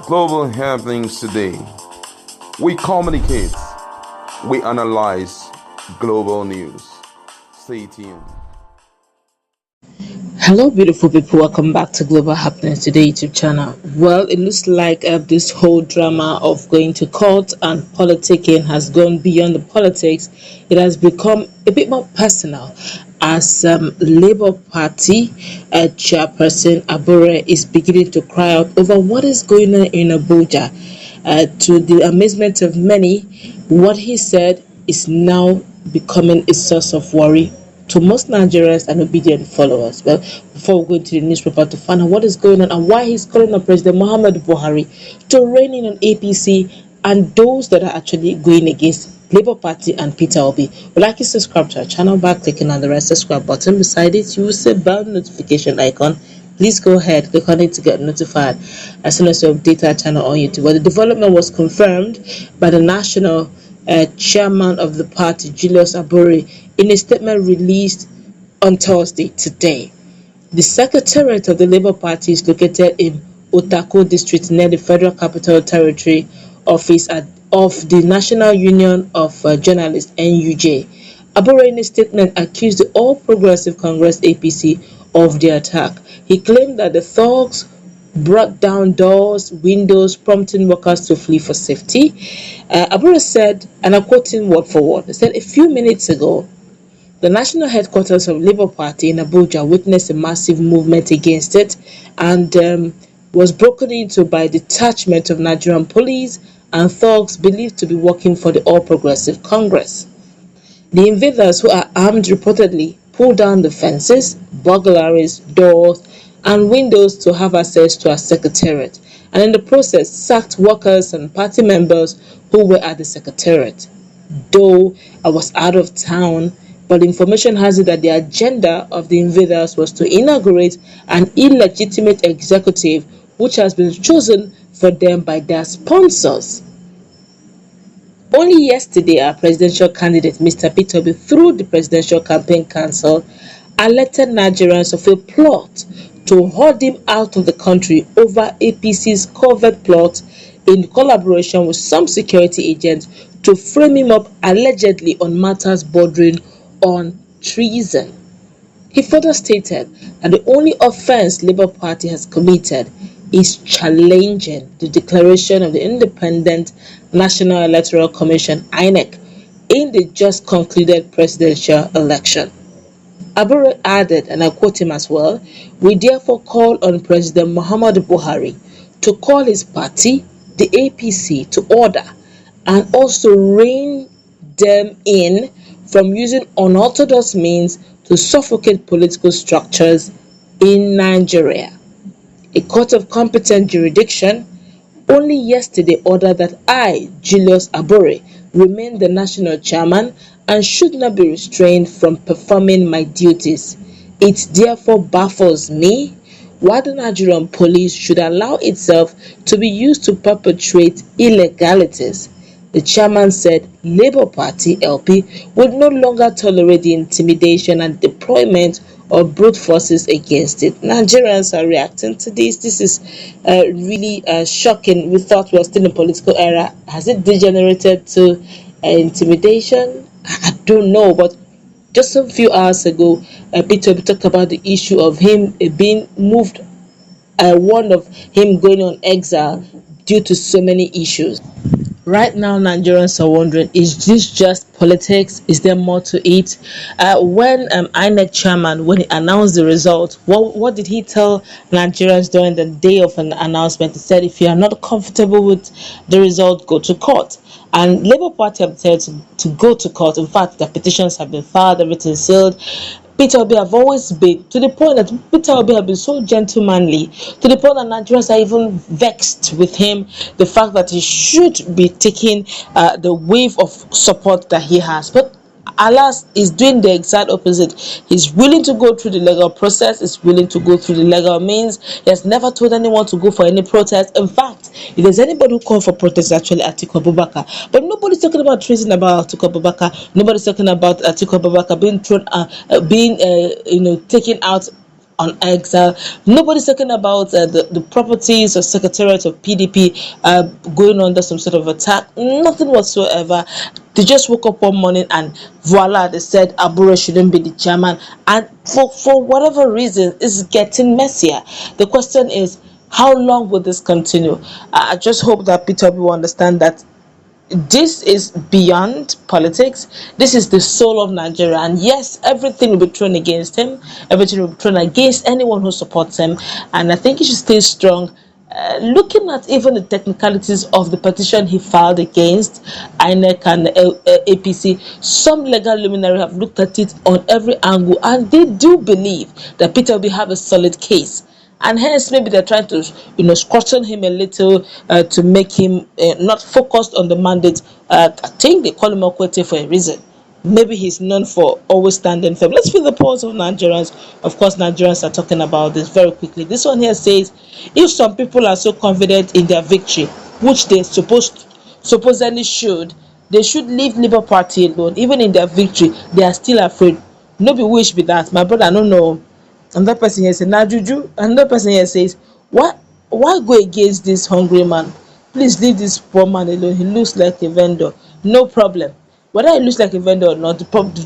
Global happenings today. We communicate, we analyze global news. Stay tuned. Hello, beautiful people. Welcome back to Global Happenings Today YouTube channel. Well, it looks like this whole drama of going to court and politicking has gone beyond the politics. It has become a bit more personal as Labour Party chairperson Abure is beginning to cry out over what is going on in Abuja. To the amazement of many, what he said is now becoming a source of worry to most Nigerians and obedient followers. Well, before we go into the newspaper to find out what is going on and why he's calling on President Muhammad Buhari to rein in on APC and those that are actually going against Labour Party and Peter Obi. Would like you to subscribe to our channel by clicking on the red subscribe button. Beside it, you will see a bell notification icon. Please go ahead, click on it to get notified as soon as you update our channel on YouTube. Well, the development was confirmed by the national chairman of the party, Julius Aburi, in a statement released on Thursday today. The secretariat of the Labour Party is located in Otako district near the Federal Capital Territory office of the National Union of Journalists, NUJ. Abure in a statement accused the All Progressive Congress APC of the attack. He claimed that the thugs brought down doors, windows, prompting workers to flee for safety. Abure said, and I'm quoting word for word, he said, a few minutes ago, the national headquarters of Labour Party in Abuja witnessed a massive movement against it and was broken into by detachment of Nigerian police and thugs believed to be working for the All Progressive Congress. The invaders, who are armed, reportedly pulled down the fences, burglaries, doors, and windows to have access to our secretariat, and in the process sacked workers and party members who were at the secretariat. Though I was out of town, but information has it that the agenda of the invaders was to inaugurate an illegitimate executive which has been chosen for them by their sponsors. Only yesterday, our presidential candidate, Mr. Peter Obi, through the Presidential Campaign Council, alerted Nigerians of a plot to hold him out of the country over APC's covert plot in collaboration with some security agents to frame him up allegedly on matters bordering on treason. He further stated that the only offense Labour Party has committed is challenging the declaration of the Independent National Electoral Commission (INEC) in the just concluded presidential election. Abure added, and I quote him as well, "We therefore call on President Muhammad Buhari to call his party, the APC, to order and also rein them in from using unorthodox means to suffocate political structures in Nigeria." A court of competent jurisdiction only yesterday ordered that I, Julius Abure, remain the national chairman and should not be restrained from performing my duties. It therefore baffles me why the Nigerian police should allow itself to be used to perpetrate illegalities. The chairman said Labour Party LP would no longer tolerate the intimidation and deployment of brute forces against it. Nigerians are reacting to this. This is really shocking. We thought we were still in a political era. Has it degenerated to intimidation? I don't know, but just a few hours ago, Peter talked about the issue of him being moved, one of him going on exile due to so many issues. Right now, Nigerians are wondering, is this just politics? Is there more to it? When INEC chairman, when he announced the result, what did he tell Nigerians during the day of an announcement? He said, if you are not comfortable with the result, go to court. And Labour Party have said to go to court. In fact, the petitions have been filed, everything sealed. Peter Obi have always been, to the point that Peter Obi have been so gentlemanly, to the point that Nigerians are even vexed with him, the fact that he should be taking the wave of support that he has. But alas, is doing the exact opposite. He's willing to go through the legal process, he's willing to go through the legal means. He has never told anyone to go for any protest. In fact, if there's anybody who called for protest, actually Atiku Abubakar. But nobody's talking about treason about Atiku Abubakar. Nobody's talking about Atiku Abubakar being thrown, taken out on exile. Nobody's talking about the properties or secretariat of PDP going under some sort of attack. Nothing whatsoever. They just woke up one morning and voila, they said Aburi shouldn't be the chairman. And for whatever reason, it's getting messier. The question is, how long will this continue? I just hope that Peter will understand that this is beyond politics. This is the soul of Nigeria, and yes, everything will be thrown against him. Everything will be thrown against anyone who supports him, and I think he should stay strong. Looking at even the technicalities of the petition he filed against INEC and APC, some legal luminary have looked at it on every angle, and they do believe that Peter will have a solid case. And hence maybe they're trying to scrutinize him a little to make him not focused on the mandate. I think they call him Okwete for a reason. Maybe he's known for always standing firm. Let's feel the pulse of Nigerians. Of course, Nigerians are talking about this very quickly. This one here says, if some people are so confident in their victory, which they supposedly should, they should leave Labour Party alone. Even in their victory, they are still afraid. No be wish be that. My brother, I don't know. Another person here says, nah, Juju. Another person here says, why go against this hungry man? Please leave this poor man alone. He looks like a vendor. No problem. Whether he looks like a vendor or not, the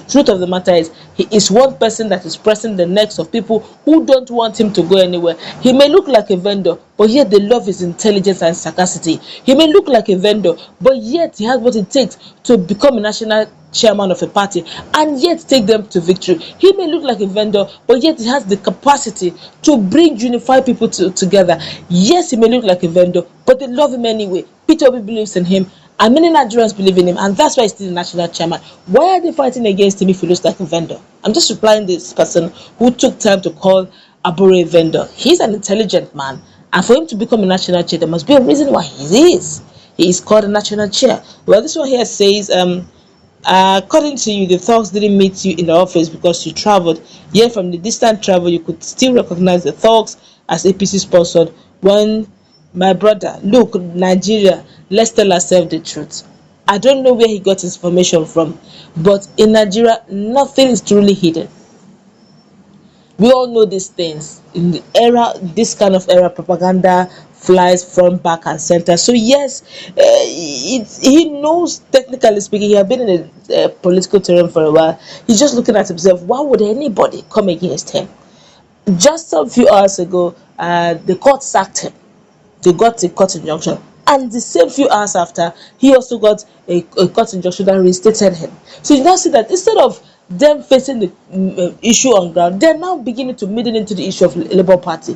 truth of the matter is he is one person that is pressing the necks of people who don't want him to go anywhere. He may look like a vendor, but yet they love his intelligence and sagacity. He may look like a vendor, but yet he has what it takes to become a national chairman of a party and yet take them to victory. He may look like a vendor, but yet he has the capacity to bring unified people together. Yes, he may look like a vendor, but they love him anyway. Peter Obi believes in him, and many Nigerians believe in him, and that's why he's still the national chairman. Why are they fighting against him if he looks like a vendor? I'm just replying this person who took time to call Aburi a vendor. He's an intelligent man, and for him to become a national chair, there must be a reason why he is. He is called a national chair. Well, this one here says, according to you, the thugs didn't meet you in the office because you traveled. Yet from the distant travel, you could still recognize the thugs as APC sponsored. When my brother, look, Nigeria, let's tell ourselves the truth. I don't know where he got his information from, but in Nigeria, nothing is truly hidden. We all know these things. In the era, this kind of era, propaganda flies front, back, and center. So yes, he knows, technically speaking, he has been in a political terrain for a while. He's just looking at himself. Why would anybody come against him? Just a few hours ago, the court sacked him. They got a court injunction, and the same few hours after, he also got a court injunction that reinstated him. So you now see that instead of them facing the issue on ground, they're now beginning to meddle into the issue of Labour Party.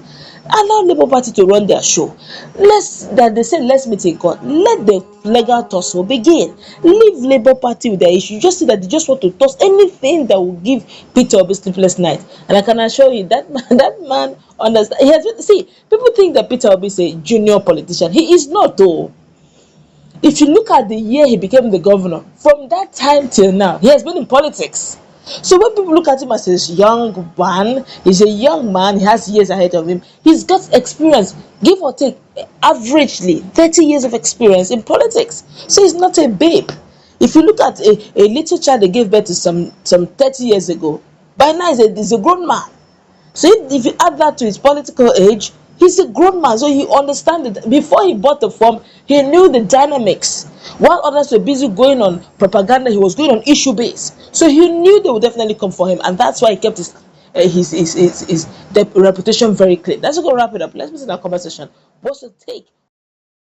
Allow Labour Party to run their show. They say let's meet in court. Let the legal tussle begin. Leave Labour Party with their issue. You just see that they just want to toss anything that will give Peter Obi sleepless night. And I can assure you that man understands. He has been, see, people think that Peter Obi is a junior politician. He is not, though. If you look at the year he became the governor, from that time till now, he has been in politics. So when people look at him as a young man, he's a young man, he has years ahead of him. He's got experience, give or take, averagely 30 years of experience in politics. So he's not a babe. If you look at a little child they gave birth to some 30 years ago, by now he's a grown man. So if you add that to his political age, he's a grown man, so he understands it. Before he bought the form, he knew the dynamics. While others were busy going on propaganda, he was going on issue base. So he knew they would definitely come for him, and that's why he kept his reputation very clean. Let's go wrap it up. Let's listen to our conversation. What's your take